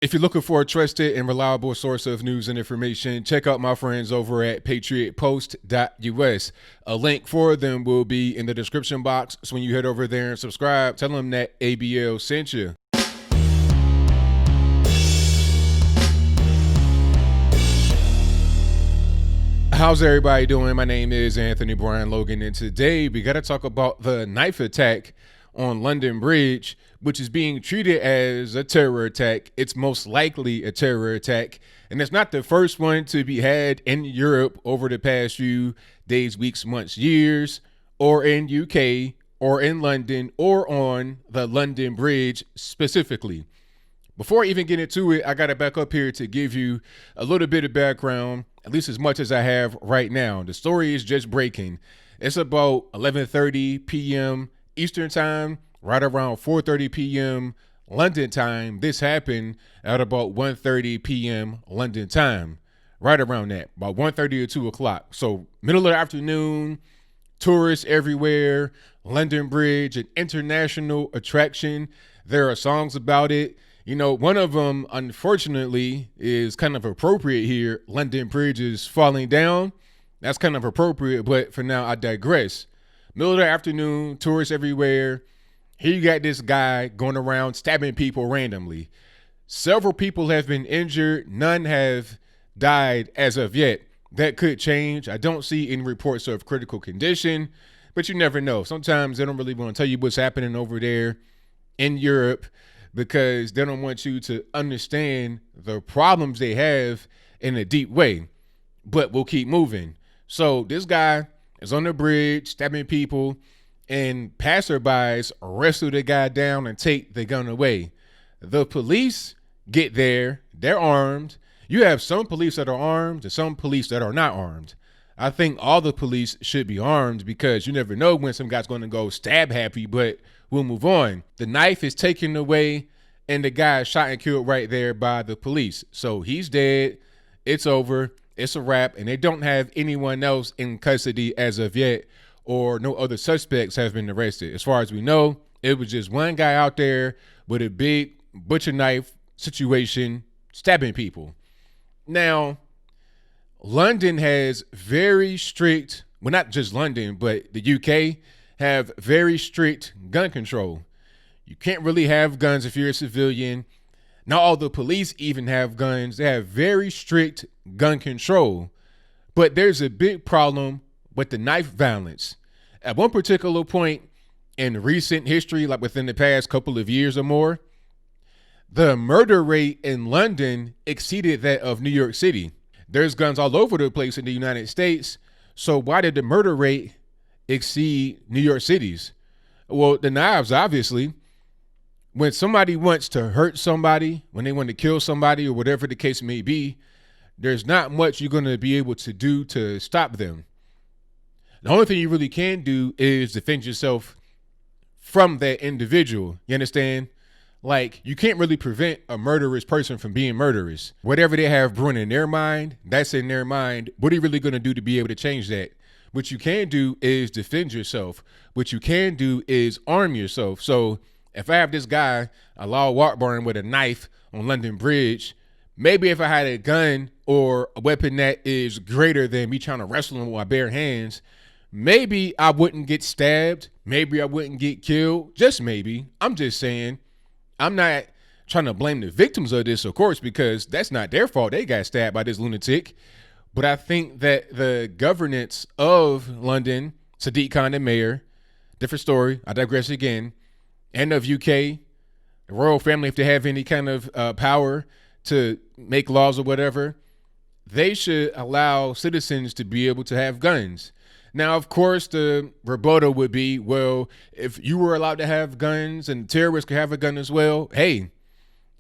If you're looking for a trusted and reliable source of news and information, check out my friends over at patriotpost.us. A link for them will be in the description box. So when you head over there and subscribe, tell them that ABL sent you. How's everybody doing? My name is Anthony Brian Logan, and today we got to talk about the knife attack on London Bridge, which is being treated as a terror attack. It's most likely a terror attack, and it's not the first one to be had in Europe over the past few days, weeks, months, years, or in UK, or in London, or on the London Bridge specifically. Before I even get into it, I got to back up here to give you a little bit of background, at least as much as I have right now. The story is just breaking. It's about 11:30 p.m. Eastern time, right around 4:30 p.m. London time. This happened at about 1:30 p.m. London time, right around that, about 1:30 or 2 o'clock. So middle of the afternoon, tourists everywhere. London Bridge, an international attraction. There are songs about it. You know, one of them, unfortunately, is kind of appropriate here. London Bridge is falling down. That's kind of appropriate, but for now, I digress. Middle of the afternoon, tourists everywhere. Here you got this guy going around stabbing people randomly. Several people have been injured. None have died as of yet. That could change. I don't see any reports of critical condition, but you never know. Sometimes they don't really want to tell you what's happening over there in Europe, because they don't want you to understand the problems they have in a deep way. But we'll keep moving. So this guy is on the bridge stabbing people, and passerbys wrestle the guy down and take the gun away. The police get there. They're armed. You have some police that are armed and some police that are not armed. I think all the police should be armed, because you never know when some guy's going to go stab happy, but we'll move on. The knife is taken away, and the guy is shot and killed right there by the police. So he's dead. It's over. It's a wrap, and they don't have anyone else in custody as of yet, or no other suspects have been arrested. As far as we know, it was just one guy out there with a big butcher knife situation stabbing people. Now, London has very strict, well, not just London, but the UK have very strict gun control. You can't really have guns if you're a civilian. Not all the police even have guns. They have very strict gun control. But there's a big problem with the knife violence. At one particular point in recent history, like within the past couple of years or more, the murder rate in London exceeded that of New York City. There's guns all over the place in the United States. So why did the murder rate exceed New York City's? Well, the knives, obviously. When somebody wants to hurt somebody, when they want to kill somebody, or whatever the case may be, there's not much you're going to be able to do to stop them. The only thing you really can do is defend yourself from that individual. You understand? Like, you can't really prevent a murderous person from being murderous. Whatever they have brewing in their mind, that's in their mind. What are you really going to do to be able to change that? What you can do is defend yourself. What you can do is arm yourself. So if I have this guy, Allah Akbar, with a knife on London Bridge, maybe if I had a gun or a weapon that is greater than me trying to wrestle him with my bare hands, maybe I wouldn't get stabbed. Maybe I wouldn't get killed. Just maybe. I'm just saying. I'm not trying to blame the victims of this, of course, because that's not their fault. They got stabbed by this lunatic. But I think that the governance of London, Sadiq Khan, the mayor, different story, I digress again, and of UK, the royal family, if they have any kind of power to make laws or whatever, they should allow citizens to be able to have guns. Now, of course, the rebuttal would be, well, if you were allowed to have guns and terrorists could have a gun as well, hey,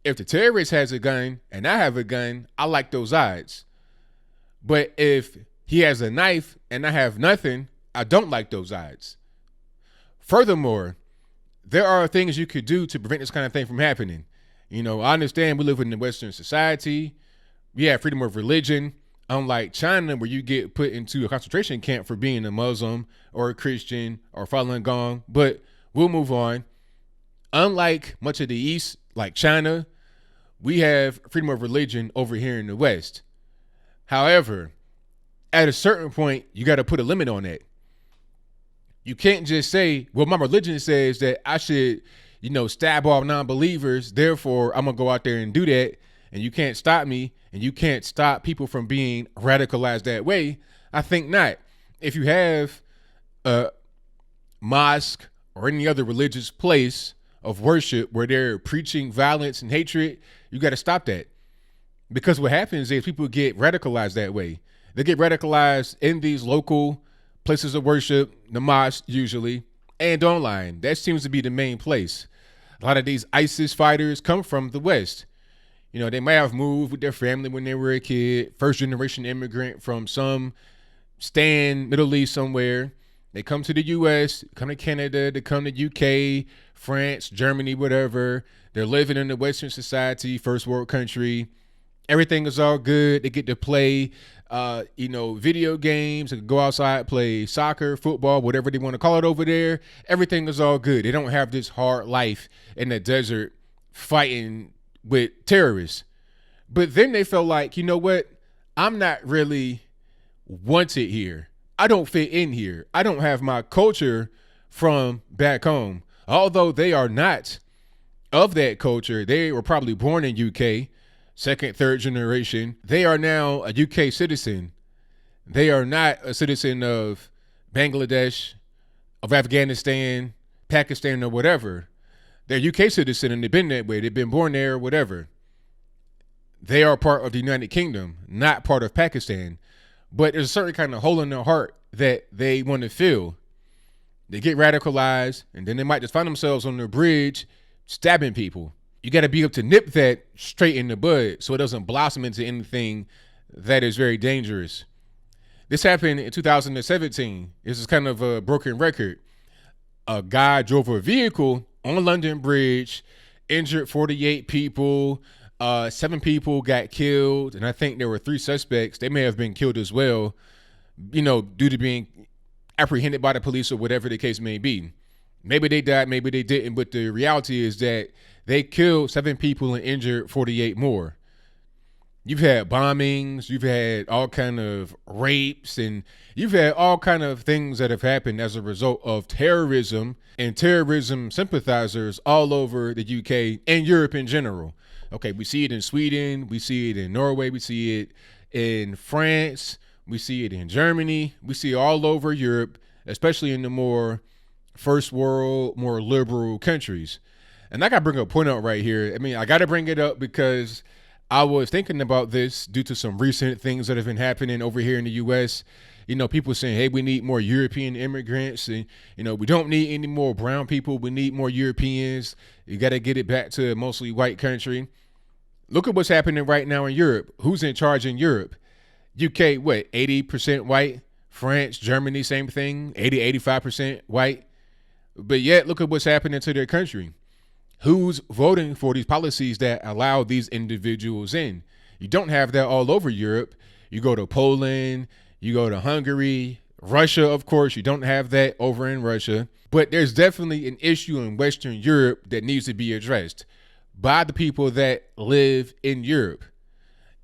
if the terrorist has a gun and I have a gun, I like those odds. But if he has a knife and I have nothing, I don't like those odds. Furthermore, there are things you could do to prevent this kind of thing from happening. You know, I understand we live in a Western society. We have freedom of religion. Unlike China, where you get put into a concentration camp for being a Muslim or a Christian or Falun Gong, but we'll move on. Unlike much of the East, like China, We have freedom of religion over here in the West. However, at a certain point, you got to put a limit on that. You can't just say, well, my religion says that I should, stab all non-believers. Therefore, I'm going to go out there and do that. And you can't stop me. And you can't stop people from being radicalized that way. I think not. If you have a mosque or any other religious place of worship where they're preaching violence and hatred, you got to stop that. Because what happens is people get radicalized that way. They get radicalized in these local places of worship, the mosque usually, and online. That seems to be the main place. A lot of these ISIS fighters come from the West. They may have moved with their family when they were a kid, first generation immigrant from some Middle East somewhere. They come to the U.S., come to Canada, they come to UK, France, Germany, whatever. They're living in the Western society, first world country. Everything is all good. They get to play, video games. They can go outside, play soccer, football, whatever they want to call it over there. Everything is all good. They don't have this hard life in the desert fighting with terrorists. But then they felt like, you know what? I'm not really wanted here. I don't fit in here. I don't have my culture from back home. Although they are not of that culture. They were probably born in UK, second, third generation. They are now a UK citizen. They are not a citizen of Bangladesh, of Afghanistan, Pakistan, or whatever. They're UK citizen and they've been that way. They've been born there or whatever. They are part of the United Kingdom, not part of Pakistan. But there's a certain kind of hole in their heart that they want to fill. They get radicalized, and then they might just find themselves on the bridge stabbing people. You got to be able to nip that straight in the bud so it doesn't blossom into anything that is very dangerous. This happened in 2017. This is kind of a broken record. A guy drove a vehicle on London Bridge, injured 48 people. 7 people got killed, and I think there were 3 suspects. They may have been killed as well, due to being apprehended by the police or whatever the case may be. Maybe they died, maybe they didn't, but the reality is that they killed 7 people and injured 48 more. You've had bombings, you've had all kind of rapes, and you've had all kind of things that have happened as a result of terrorism and terrorism sympathizers all over the UK and Europe in general. Okay, we see it in Sweden, we see it in Norway, we see it in France, we see it in Germany, we see it all over Europe, especially in the more first world, more liberal countries. And I got to bring a point out right here. I got to bring it up because I was thinking about this due to some recent things that have been happening over here in the U.S. People saying, hey, we need more European immigrants. And, we don't need any more brown people. We need more Europeans. You got to get it back to a mostly white country. Look at what's happening right now in Europe. Who's in charge in Europe? UK, what, 80% white? France, Germany, same thing, 85% white. But yet, look at what's happening to their country. Who's voting for these policies that allow these individuals in? You don't have that all over Europe. You go to Poland, you go to Hungary, Russia, of course, you don't have that over in Russia. But there's definitely an issue in Western Europe that needs to be addressed by the people that live in Europe.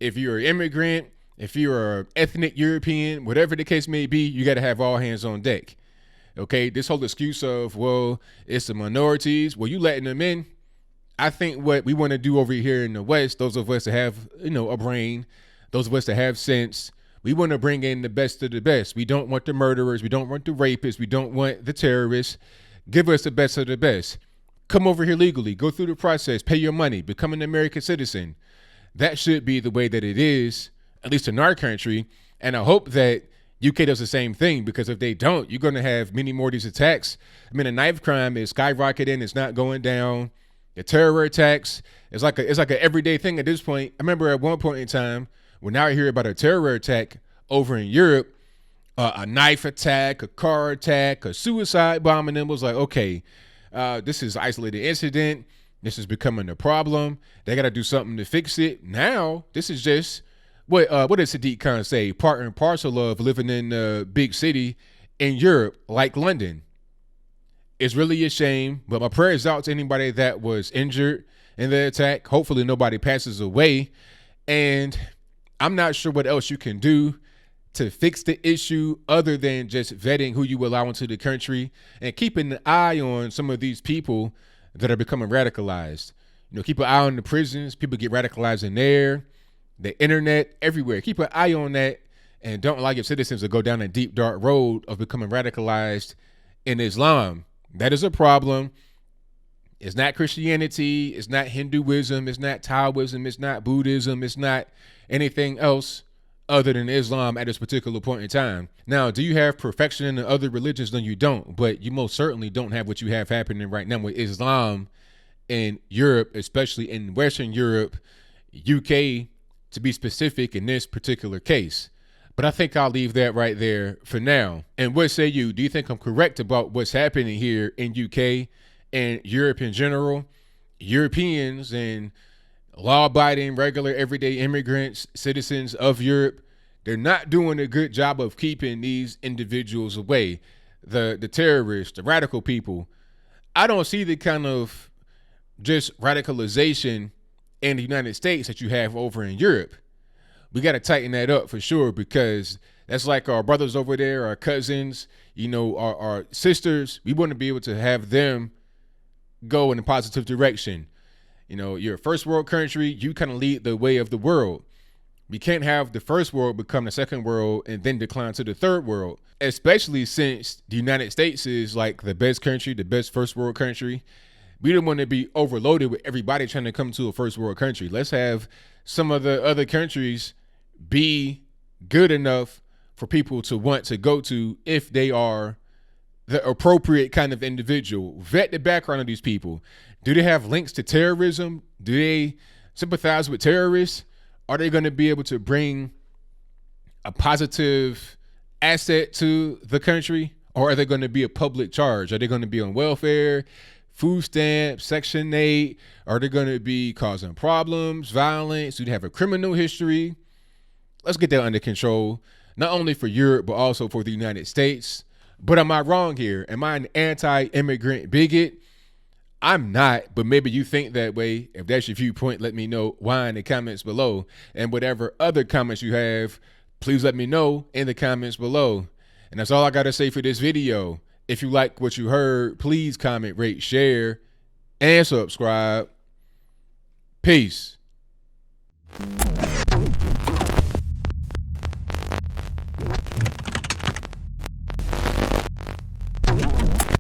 If you're an immigrant, if you're an ethnic European, whatever the case may be, you got to have all hands on deck. Okay, this whole excuse of, well, it's the minorities. Well, you letting them in. I think what we want to do over here in the West, those of us that have, a brain, those of us that have sense, we want to bring in the best of the best. We don't want the murderers. We don't want the rapists. We don't want the terrorists. Give us the best of the best. Come over here legally. Go through the process. Pay your money. Become an American citizen. That should be the way that it is, at least in our country. And I hope that UK does the same thing, because if they don't, you're going to have many more of these attacks. The knife crime is skyrocketing. It's not going down. The terror attacks, it's like an everyday thing at this point. I remember at one point in time, when I hear about a terror attack over in Europe, a knife attack, a car attack, a suicide bombing, and it was like, okay, this is an isolated incident. This is becoming a problem. They got to do something to fix it. Now, this is just what did Sadiq Khan say? Part and parcel of living in a big city in Europe, like London. It's really a shame, but my prayers out to anybody that was injured, in the attack. Hopefully nobody passes away. And I'm not sure what else you can do to fix the issue other than just vetting who you allow into the country and keeping an eye on some of these people that are becoming radicalized. Keep an eye on the prisons. People get radicalized in there, the internet, everywhere. Keep an eye on that, and don't allow your citizens to go down a deep, dark road of becoming radicalized in Islam. That is a problem. It's not Christianity. It's not Hinduism. It's not Taoism. It's not Buddhism. It's not anything else other than Islam at this particular point in time. Now, do you have perfection in the other religions? No, you don't. But you most certainly don't have what you have happening right now with Islam in Europe, especially in Western Europe, UK, to be specific in this particular case. But I think I'll leave that right there for now. And what say you? Do you think I'm correct about what's happening here in UK and Europe in general? Europeans and law-abiding, regular, everyday immigrants, citizens of Europe, they're not doing a good job of keeping these individuals away. The terrorists, the radical people. I don't see the kind of just radicalization in the United States that you have over in Europe. We got to tighten that up for sure, because that's like our brothers over there, our cousins, our sisters. We want to be able to have them go in a positive direction. You're a first world country. You kind of lead the way of the world. We can't have the first world become the second world and then decline to the third world, especially since the United States is like the best country, the best first world country. We don't want to be overloaded with everybody trying to come to a first world country. Let's have some of the other countries be good enough for people to want to go to if they are the appropriate kind of individual. Vet the background of these people. Do they have links to terrorism? Do they sympathize with terrorists? Are they going to be able to bring a positive asset to the country? Or are they going to be a public charge? Are they going to be on welfare, food stamps, Section 8? Are they going to be causing problems, violence? Do they have a criminal history? Let's get that under control, not only for Europe, but also for the United States. But am I wrong here? Am I an anti-immigrant bigot? I'm not, but maybe you think that way. If that's your viewpoint, let me know why in the comments below. And whatever other comments you have, please let me know in the comments below. And that's all I got to say for this video. If you like what you heard, please comment, rate, share, and subscribe. Peace.